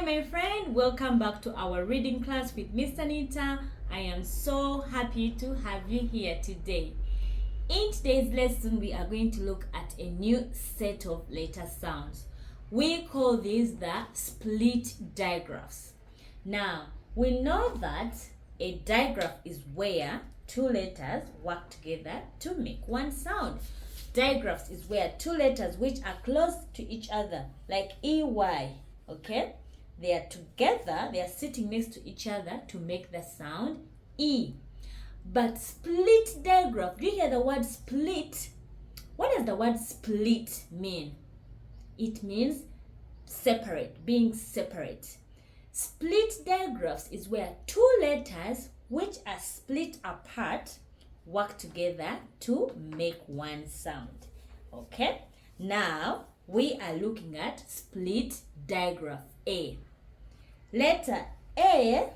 Hi my friend, welcome back to our reading class with Miss Anita. I am so happy to have you here today. In today's lesson, we are going to look at a new set of letter sounds. We call these the split digraphs. Now, we know that a digraph is where two letters work together to make one sound. Digraphs is where two letters which are close to each other, like EY, okay? They are together, they are sitting next to each other to make the sound E. But split digraph, do you hear the word split? What does the word split mean? It means separate, being separate. Split digraphs is where two letters which are split apart work together to make one sound. Okay? Now, we are looking at split digraph A. Letter A,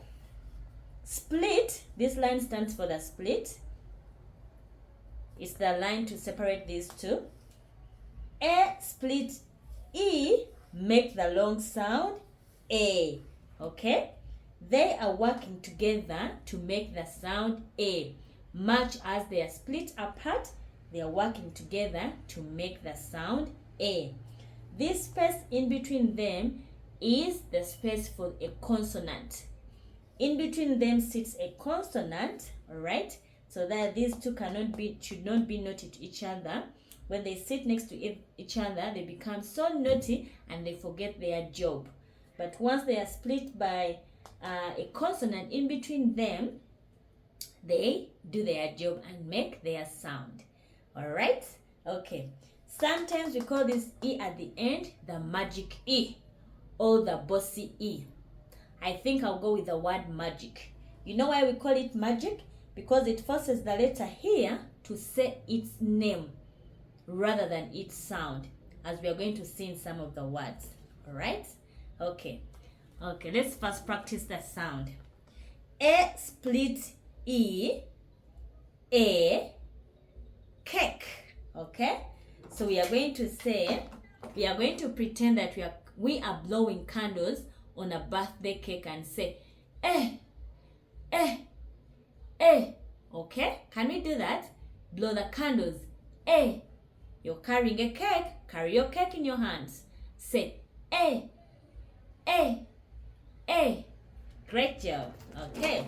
split, this line stands for the split. It's the line to separate these two. A split E make the long sound A. Okay? They are working together to make the sound A. Much as they are split apart, they are working together to make the sound A. This space in between them is the space for a consonant. In between them sits a consonant, alright? So that these two should not be naughty to each other. When they sit next to each other, they become so naughty and they forget their job. But once they are split by a consonant in between them, they do their job and make their sound. Alright? Okay. Sometimes we call this E at the end the magic E or the bossy E. I think I'll go with the word magic. You know why we call it magic? Because it forces the letter here to say its name rather than its sound, as we are going to see in some of the words. Alright? Okay, let's first practice the sound. A split E, A, cake. Okay? So we are going to pretend that we are blowing candles on a birthday cake and say, eh, eh, eh. Okay? Can we do that? Blow the candles. Eh. You're carrying a cake. Carry your cake in your hands. Say, eh, eh, eh. Great job. Okay.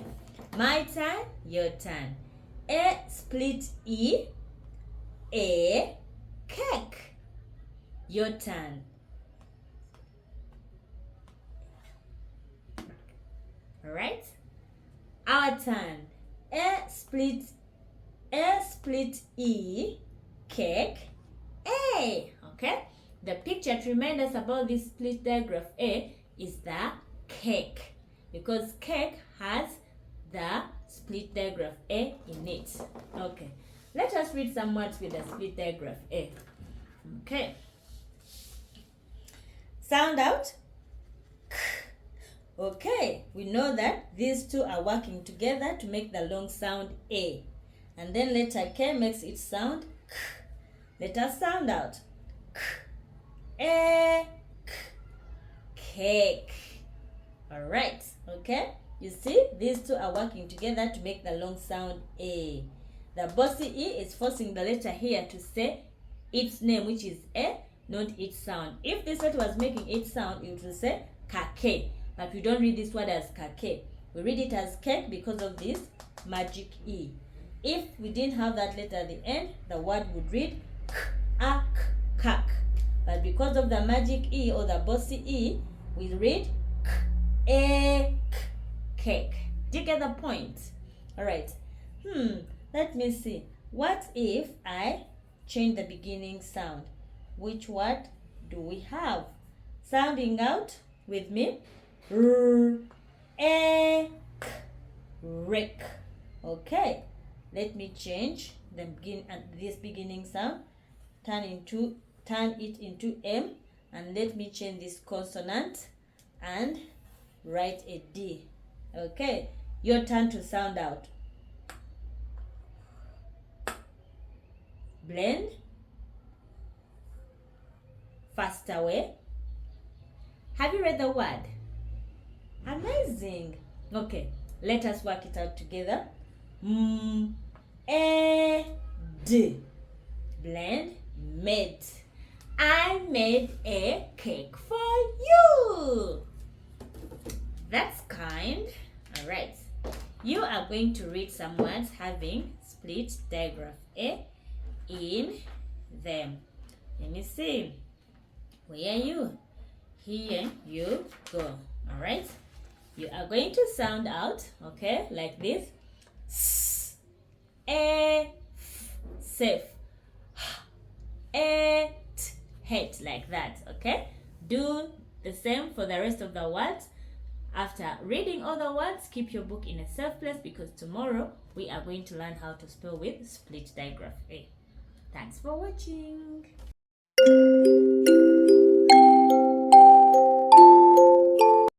My turn, your turn. A split E, A, cake. Your turn. Alright? Our turn. A split E, cake, A. Okay? The picture to remind us about this split digraph A is the cake. Because cake has the split digraph A in it. Okay. Let us read some words with the split digraph A. Okay. Sound out. Okay, we know that these two are working together to make the long sound A. And then letter K makes it sound K. Let us sound out. K, A, K, cake. Alright, okay? You see, these two are working together to make the long sound A. The bossy E is forcing the letter here to say its name, which is A, not its sound. If this letter was making its sound, it would say kake. But we don't read this word as kake. We read it as cake because of this magic E. If we didn't have that letter at the end, the word would read kak. But because of the magic E or the bossy E, we read cake. Do you get the point? Alright. Let me see. What if I change the beginning sound? Which word do we have? Sounding out with me. Rek. Okay. Let me change this beginning sound. Turn it into M, and let me change this consonant and write a D. Okay. Your turn to sound out. Blend. Faster way. Have you read the word? Amazing. Okay, let us work it out together. D. Blend. Made. I made a cake for you. That's kind. All right. You are going to read some words having split digraph A in them. Let me see. Where are you? Here you go. All right. You are going to sound out, okay, like this. S, e, f, safe. H, t, hate, like that, okay? Do the same for the rest of the words. After reading all the words, keep your book in a safe place because tomorrow we are going to learn how to spell with split digraph A. Thanks for watching.